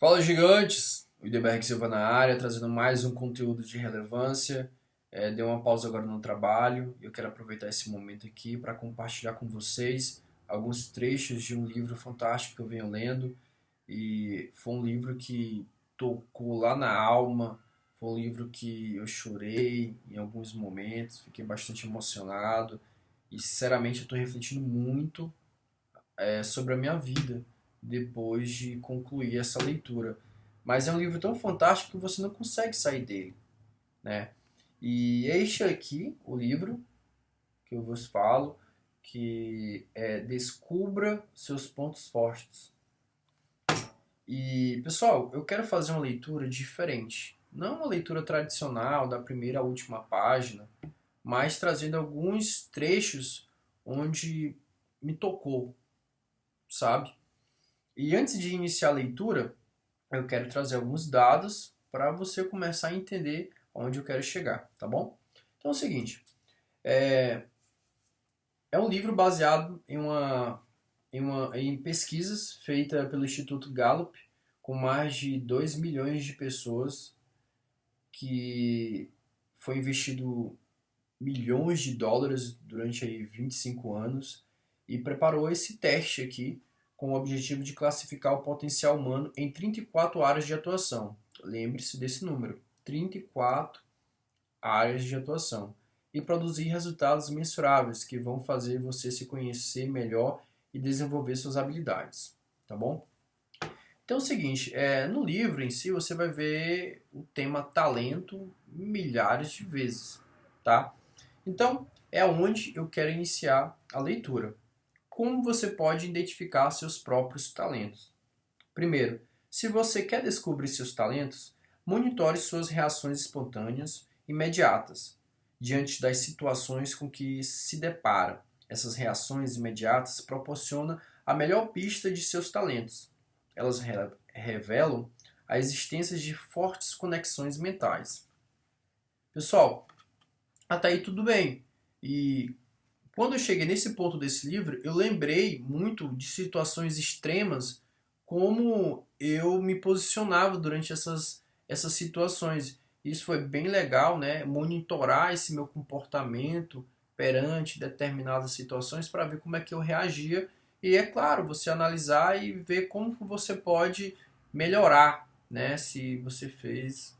Fala, gigantes! O Ideberg Silva na área, trazendo mais um conteúdo de relevância. Dei uma pausa agora no trabalho e eu quero aproveitar esse momento aqui para compartilhar com vocês alguns trechos de um livro fantástico que eu venho lendo. E foi um livro que tocou lá na alma, foi um livro que eu chorei em alguns momentos, fiquei bastante emocionado e, sinceramente, eu estou refletindo muito sobre a minha vida depois de concluir essa leitura. Mas é um livro tão fantástico que você não consegue sair dele, né? E este aqui, o livro que eu vos falo, que é Descubra Seus Pontos Fortes. E, pessoal, eu quero fazer uma leitura diferente. Não uma leitura tradicional, da primeira à última página, mas trazendo alguns trechos onde me tocou, sabe? E antes de iniciar a leitura, eu quero trazer alguns dados para você começar a entender onde eu quero chegar, tá bom? Então é o seguinte, é, é um livro baseado em pesquisas feitas pelo Instituto Gallup, com mais de 2 milhões de pessoas, que foi investido milhões de dólares durante aí 25 anos e preparou esse teste aqui com o objetivo de classificar o potencial humano em 34 áreas de atuação. Lembre-se desse número, 34 áreas de atuação. E produzir resultados mensuráveis que vão fazer você se conhecer melhor e desenvolver suas habilidades, tá bom? Então é o seguinte, no livro em si você vai ver o tema talento milhares de vezes, tá? Então, é onde eu quero iniciar a leitura. Como você pode identificar seus próprios talentos? Primeiro, se você quer descobrir seus talentos, monitore suas reações espontâneas, imediatas, diante das situações com que se depara. Essas reações imediatas proporcionam a melhor pista de seus talentos. Elas revelam a existência de fortes conexões mentais. Pessoal, até aí tudo bem. E quando eu cheguei nesse ponto desse livro, eu lembrei muito de situações extremas, como eu me posicionava durante essas situações. Isso foi bem legal, né? Monitorar esse meu comportamento perante determinadas situações para ver como é que eu reagia. E é claro, você analisar e ver como você pode melhorar, né? Se você fez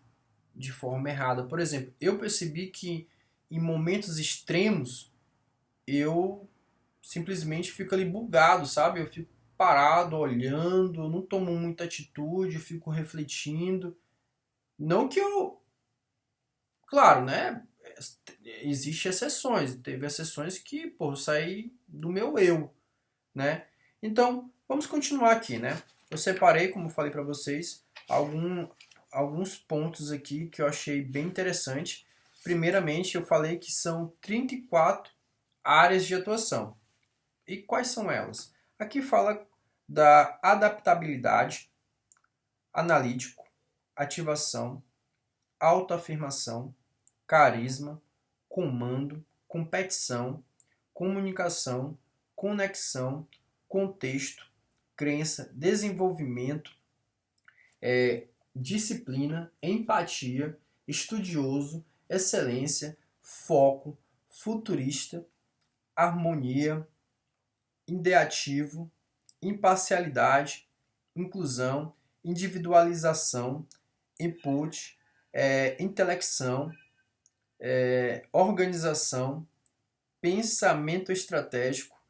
de forma errada. Por exemplo, eu percebi que em momentos extremos eu simplesmente fico ali bugado, sabe? Eu fico parado, olhando, eu não tomo muita atitude, eu fico refletindo. Não que eu. Claro, né? Existem exceções. Teve exceções que, pô, eu saí do meu eu, né? Então, vamos continuar aqui, né? Eu separei, como eu falei para vocês, alguns pontos aqui que eu achei bem interessante. Primeiramente, eu falei que são 34 áreas de atuação. E quais são elas? Aqui fala da adaptabilidade, analítico, ativação, autoafirmação, carisma, comando, competição, comunicação, conexão, contexto, crença, desenvolvimento, disciplina, empatia, estudioso, excelência, foco, futurista, harmonia, ideativo, imparcialidade, inclusão, individualização, input, intelecção, organização, pensamento estratégico,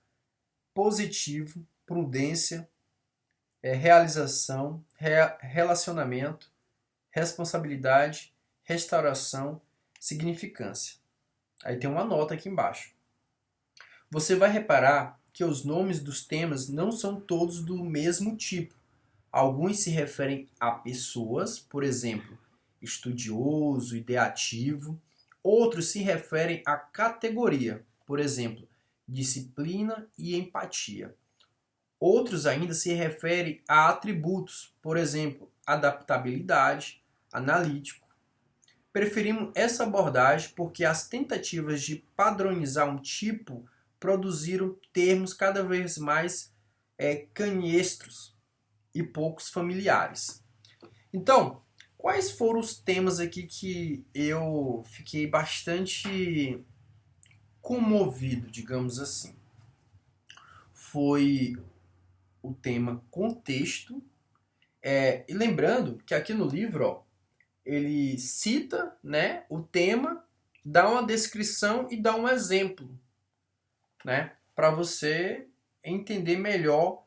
positivo, prudência, realização, relacionamento, responsabilidade, restauração, significância. Aí tem uma nota aqui embaixo. Você vai reparar que os nomes dos temas não são todos do mesmo tipo. Alguns se referem a pessoas, por exemplo, estudioso, ideativo. Outros se referem a categoria, por exemplo, disciplina e empatia. Outros ainda se referem a atributos, por exemplo, adaptabilidade, analítico. Preferimos essa abordagem porque as tentativas de padronizar um tipo produziram termos cada vez mais canhestros e poucos familiares. Então, quais foram os temas aqui que eu fiquei bastante comovido, digamos assim? Foi o tema contexto. E lembrando que aqui no livro, ó, ele cita, né, o tema, dá uma descrição e dá um exemplo, né, para você entender melhor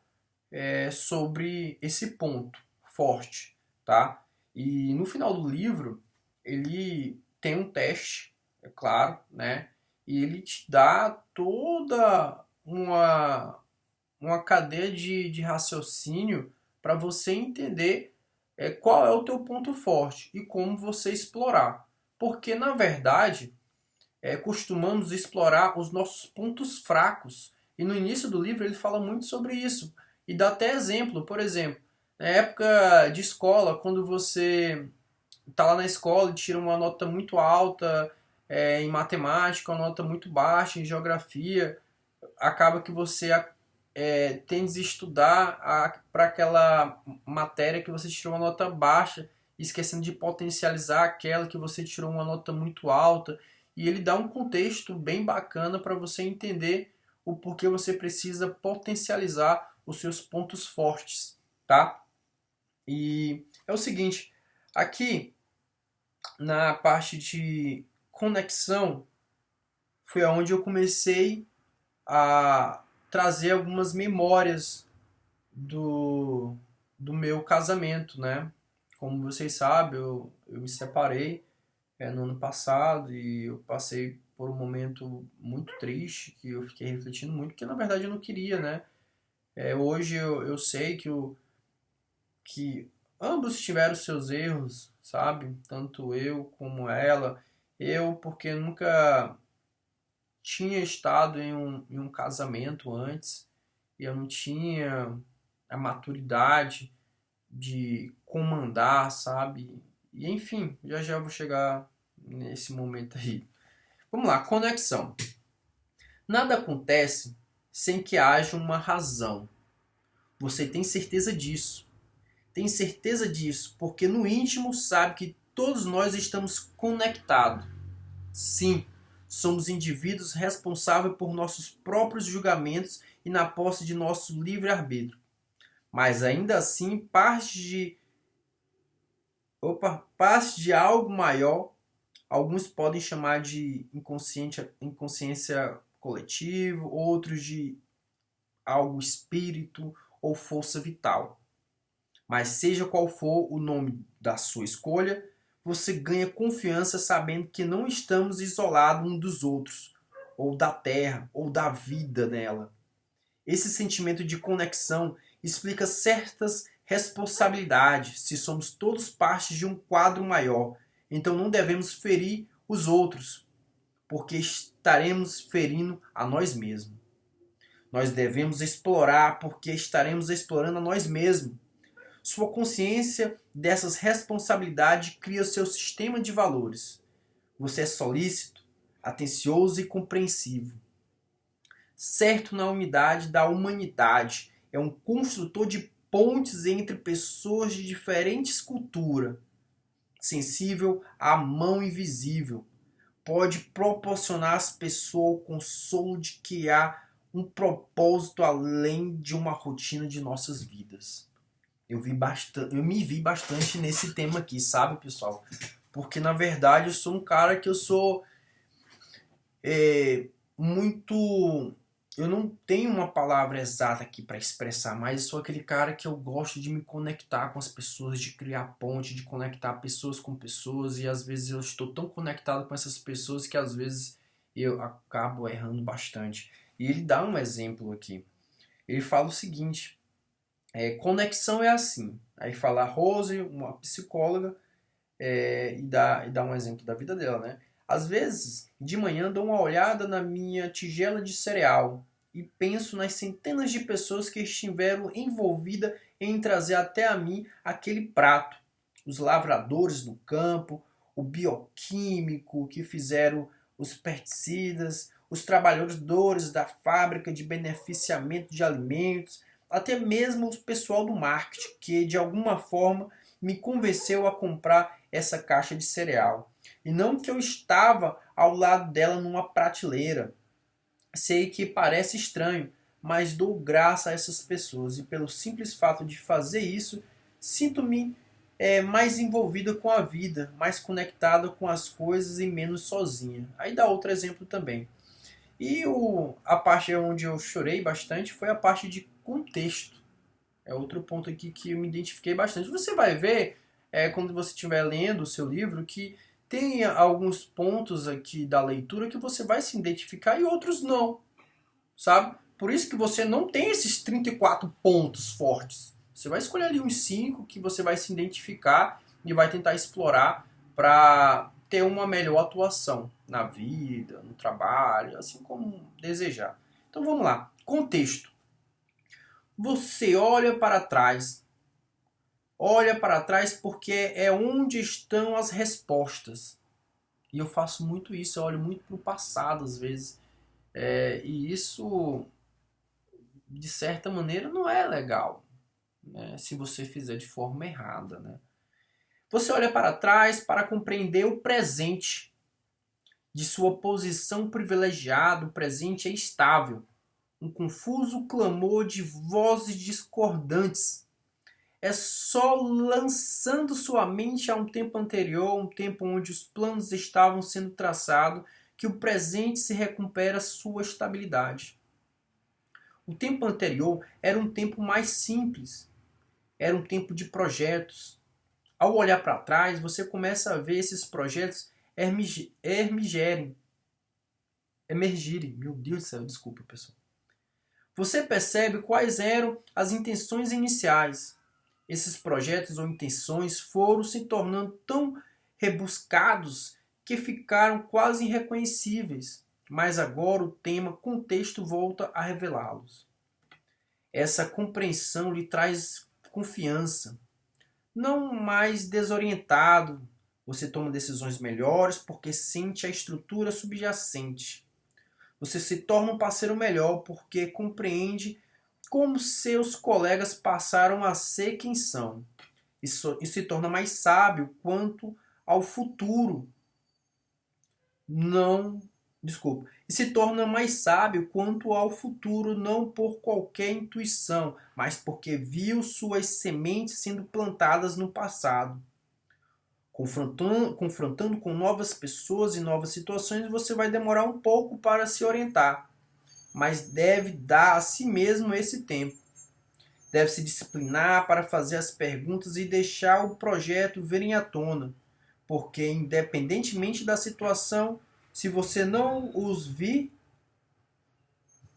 sobre esse ponto forte, tá? E no final do livro ele tem um teste, é claro, né? E ele te dá toda uma cadeia de raciocínio para você entender qual é o teu ponto forte e como você explorar. Porque, na verdade, costumamos explorar os nossos pontos fracos. E no início do livro ele fala muito sobre isso. E dá até exemplo. Por exemplo, na época de escola, quando você está lá na escola e tira uma nota muito alta em matemática, uma nota muito baixa em geografia, acaba que você tende a estudar para aquela matéria que você tirou uma nota baixa, esquecendo de potencializar aquela que você tirou uma nota muito alta. E ele dá um contexto bem bacana para você entender o porquê você precisa potencializar os seus pontos fortes, tá? E é o seguinte, aqui na parte de conexão foi onde eu comecei a trazer algumas memórias do, do meu casamento, né? Como vocês sabem, eu me separei no ano passado e eu passei por um momento muito triste que eu fiquei refletindo muito, porque na verdade eu não queria, né? Hoje eu sei que ambos tiveram seus erros, sabe? Tanto eu como ela. Eu, porque nunca tinha estado em um casamento antes e eu não tinha a maturidade de comandar, sabe? E enfim, já já eu vou chegar nesse momento aí. Vamos lá, conexão. Nada acontece sem que haja uma razão. Você tem certeza disso. Tem certeza disso porque no íntimo sabe que todos nós estamos conectados. Sim, somos indivíduos responsáveis por nossos próprios julgamentos e na posse de nosso livre-arbítrio. Mas ainda assim, parte de algo maior, alguns podem chamar de inconsciência coletiva, outros de algo espírito ou força vital. Mas seja qual for o nome da sua escolha, você ganha confiança sabendo que não estamos isolados uns dos outros, ou da terra, ou da vida nela. Esse sentimento de conexão explica certas responsabilidades se somos todos parte de um quadro maior. Então não devemos ferir os outros, porque estaremos ferindo a nós mesmos. Nós devemos explorar, porque estaremos explorando a nós mesmos. Sua consciência dessas responsabilidades cria seu sistema de valores. Você é solícito, atencioso e compreensivo. Certo na unidade da humanidade, é um construtor de pontes entre pessoas de diferentes culturas. Sensível à mão invisível, pode proporcionar às pessoas o consolo de que há um propósito além de uma rotina de nossas vidas. Eu me vi bastante nesse tema aqui, sabe, pessoal? Porque na verdade eu sou um cara que eu sou muito. Eu não tenho uma palavra exata aqui para expressar, mas eu sou aquele cara que eu gosto de me conectar com as pessoas, de criar ponte, de conectar pessoas com pessoas, e às vezes eu estou tão conectado com essas pessoas que às vezes eu acabo errando bastante. E ele dá um exemplo aqui. Ele fala o seguinte: conexão é assim. Aí fala a Rose, uma psicóloga, e dá um exemplo da vida dela, né? Às vezes, de manhã, dou uma olhada na minha tigela de cereal e penso nas centenas de pessoas que estiveram envolvidas em trazer até a mim aquele prato. Os lavradores no campo, o bioquímico que fizeram os pesticidas, os trabalhadores da fábrica de beneficiamento de alimentos, até mesmo o pessoal do marketing, que de alguma forma me convenceu a comprar essa caixa de cereal. E não que eu estava ao lado dela numa prateleira. Sei que parece estranho, mas dou graça a essas pessoas. E pelo simples fato de fazer isso, sinto-me mais envolvida com a vida, mais conectada com as coisas e menos sozinha. Aí dá outro exemplo também. E a parte onde eu chorei bastante foi a parte de contexto. É outro ponto aqui que eu me identifiquei bastante. Você vai ver, quando você estiver lendo o seu livro, que tem alguns pontos aqui da leitura que você vai se identificar e outros não, sabe? Por isso que você não tem esses 34 pontos fortes. Você vai escolher ali uns 5 que você vai se identificar e vai tentar explorar para ter uma melhor atuação na vida, no trabalho, assim como desejar. Então vamos lá. Contexto. Você olha para trás porque é onde estão as respostas. E eu faço muito isso, eu olho muito para o passado às vezes. E isso, de certa maneira, não é legal, né? Se você fizer de forma errada, né? Você olha para trás para compreender o presente. De sua posição privilegiada, o presente é estável. Um confuso clamor de vozes discordantes. É só lançando sua mente a um tempo anterior, um tempo onde os planos estavam sendo traçados, que o presente se recupera sua estabilidade. O tempo anterior era um tempo mais simples, era um tempo de projetos. Ao olhar para trás, você começa a ver esses projetos emergirem. Meu Deus do céu, desculpa, pessoal. Você percebe quais eram as intenções iniciais. Esses projetos ou intenções foram se tornando tão rebuscados que ficaram quase irreconhecíveis. Mas agora o tema contexto volta a revelá-los. Essa compreensão lhe traz confiança. Não mais desorientado, você toma decisões melhores porque sente a estrutura subjacente. Você se torna um parceiro melhor porque compreende como seus colegas passaram a ser quem são. Isso se torna mais sábio quanto ao futuro. Não, desculpa. E se torna mais sábio quanto ao futuro, não por qualquer intuição, mas porque viu suas sementes sendo plantadas no passado. Confrontando com novas pessoas e novas situações, você vai demorar um pouco para se orientar, mas deve dar a si mesmo esse tempo. Deve se disciplinar para fazer as perguntas e deixar o projeto virem à tona, porque independentemente da situação, se você não os vir,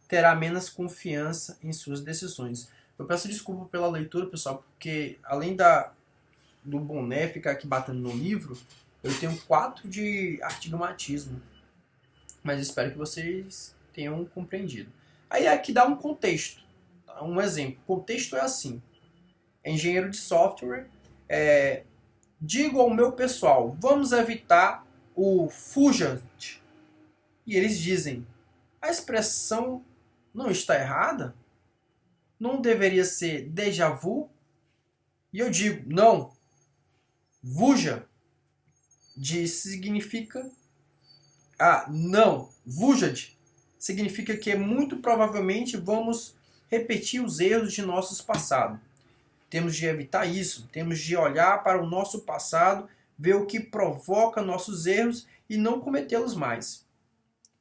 terá menos confiança em suas decisões. Eu peço desculpa pela leitura, pessoal, porque além do boné ficar aqui batendo no livro, eu tenho 4 de astigmatismo. Mas espero que vocês tenham compreendido. Aí aqui dá um contexto, um exemplo. O contexto é assim: engenheiro de software, digo ao meu pessoal, vamos evitar o Fugit. E eles dizem, a expressão não está errada? Não deveria ser déjà vu? E eu digo, não. Vuja significa... não. Vujad significa que muito provavelmente vamos repetir os erros de nossos passados. Temos de evitar isso. Temos de olhar para o nosso passado, ver o que provoca nossos erros e não cometê-los mais.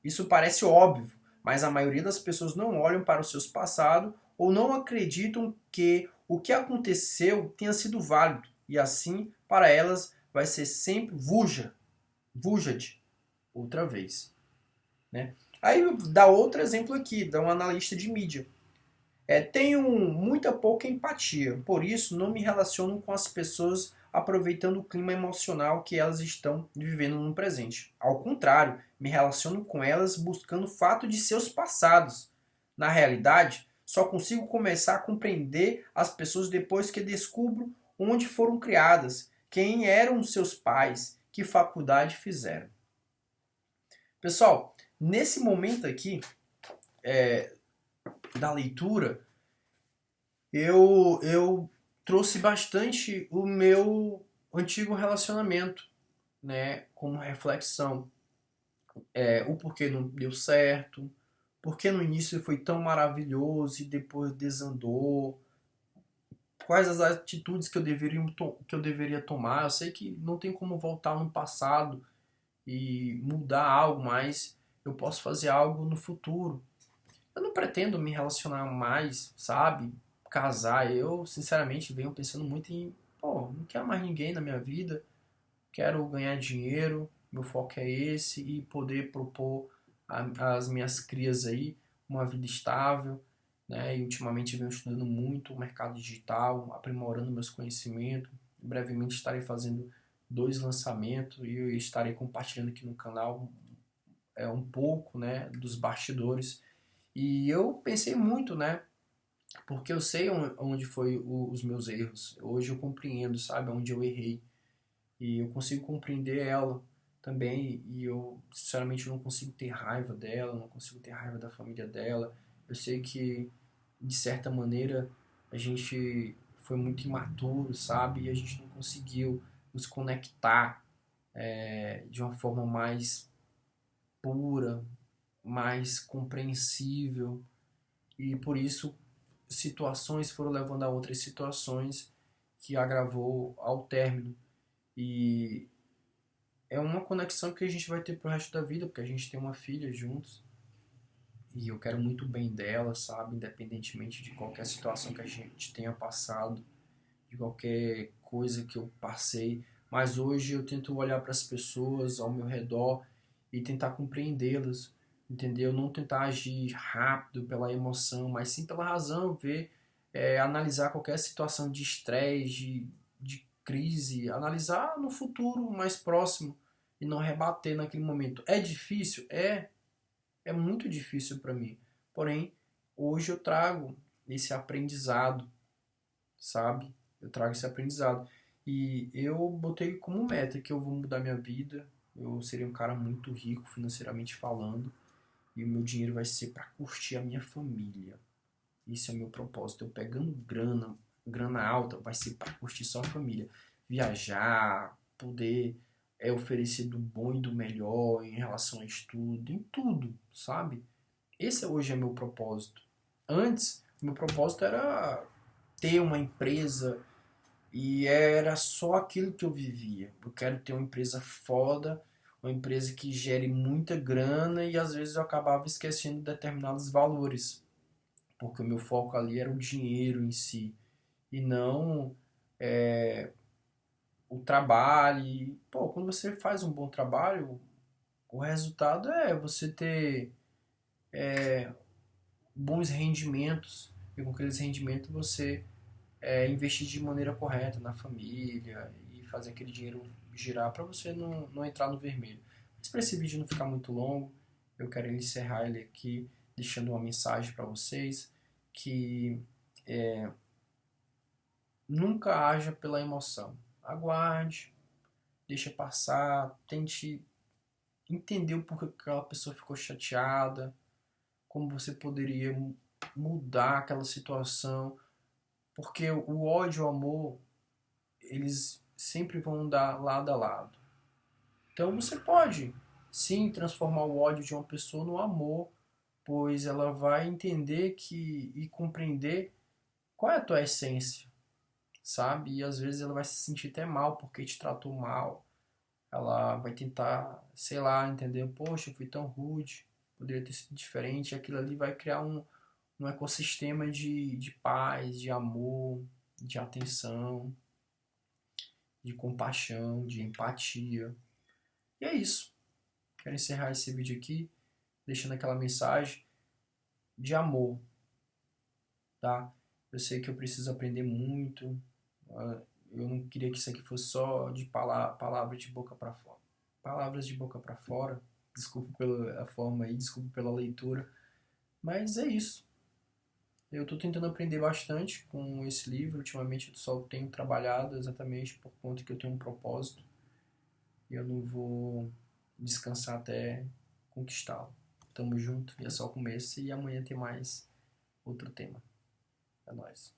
Isso parece óbvio, mas a maioria das pessoas não olham para os seus passados ou não acreditam que o que aconteceu tenha sido válido. E assim, para elas, vai ser sempre Vujad, outra vez. Né? Aí dá outro exemplo aqui, dá um analista de mídia. Tenho muita pouca empatia, por isso não me relaciono com as pessoas aproveitando o clima emocional que elas estão vivendo no presente. Ao contrário, me relaciono com elas buscando o fato de seus passados. Na realidade, só consigo começar a compreender as pessoas depois que descubro onde foram criadas, quem eram seus pais, que faculdade fizeram. Pessoal, nesse momento aqui da leitura, eu trouxe bastante o meu antigo relacionamento, né, como reflexão. O porquê não deu certo, porque no início foi tão maravilhoso e depois desandou, quais as atitudes que eu deveria tomar. Eu sei que não tem como voltar no passado e mudar algo, mas eu posso fazer algo no futuro. Eu não pretendo me relacionar mais, sabe? Casar. Eu, sinceramente, venho pensando muito em, pô, não quero mais ninguém na minha vida, quero ganhar dinheiro, meu foco é esse e poder propor às minhas crias aí uma vida estável, né? E ultimamente venho estudando muito o mercado digital, aprimorando meus conhecimentos. Brevemente estarei fazendo 2 lançamentos e eu estarei compartilhando aqui no canal um pouco, né, dos bastidores. E eu pensei muito, né? Porque eu sei onde foi os meus erros. Hoje eu compreendo, sabe, onde eu errei. E eu consigo compreender ela também. E eu, sinceramente, não consigo ter raiva dela, não consigo ter raiva da família dela. Eu sei que, de certa maneira, a gente foi muito imaturo, sabe? E a gente não conseguiu nos conectar de uma forma mais pura, mais compreensível. E por isso situações foram levando a outras situações que agravou ao término. E é uma conexão que a gente vai ter pro resto da vida, porque a gente tem uma filha juntos. E eu quero muito bem dela, sabe? Independentemente de qualquer situação que a gente tenha passado, de qualquer coisa que eu passei. Mas hoje eu tento olhar para as pessoas ao meu redor e tentar compreendê-las, entendeu? Não tentar agir rápido pela emoção, mas sim pela razão, ver, analisar qualquer situação de estresse, de crise, analisar no futuro mais próximo e não rebater naquele momento. É difícil? É muito difícil para mim. Porém, hoje eu trago esse aprendizado, sabe? Eu trago esse aprendizado. E eu botei como meta que eu vou mudar minha vida. Eu serei um cara muito rico financeiramente falando. E o meu dinheiro vai ser para curtir a minha família. Esse é o meu propósito. Eu pegando grana alta, vai ser para curtir só a família. Viajar, poder oferecer do bom e do melhor em relação a estudo, em tudo, sabe? Esse hoje é meu propósito. Antes, meu propósito era ter uma empresa e era só aquilo que eu vivia. Eu quero ter uma empresa foda, uma empresa que gere muita grana e às vezes eu acabava esquecendo determinados valores, porque o meu foco ali era o dinheiro em si e não o trabalho. E, pô, quando você faz um bom trabalho, o resultado é você ter bons rendimentos e com aqueles rendimentos você investir de maneira correta na família e fazer aquele dinheiro girar para você não entrar no vermelho. Mas para esse vídeo não ficar muito longo, eu quero encerrar ele aqui deixando uma mensagem para vocês que nunca haja pela emoção. Aguarde, deixa passar, tente entender o porquê que aquela pessoa ficou chateada, como você poderia mudar aquela situação, porque o ódio e o amor eles sempre vão andar lado a lado. Então você pode sim transformar o ódio de uma pessoa no amor, pois ela vai entender que e compreender qual é a tua essência, sabe? E às vezes ela vai se sentir até mal porque te tratou mal. Ela vai tentar, sei lá, entender, poxa, eu fui tão rude, poderia ter sido diferente. Aquilo ali vai criar um ecossistema de paz, de amor, de atenção, de compaixão, de empatia. E é isso. Quero encerrar esse vídeo aqui deixando aquela mensagem de amor, tá? Eu sei que eu preciso aprender muito. Eu não queria que isso aqui fosse só de palavras de boca para fora. Palavras de boca para fora. Desculpa pela forma aí, desculpa pela leitura. Mas é isso. Eu estou tentando aprender bastante com esse livro. Ultimamente eu só tenho trabalhado exatamente por conta que eu tenho um propósito. E eu não vou descansar até conquistá-lo. Tamo junto, e é só o começo e amanhã tem mais outro tema. É nóis.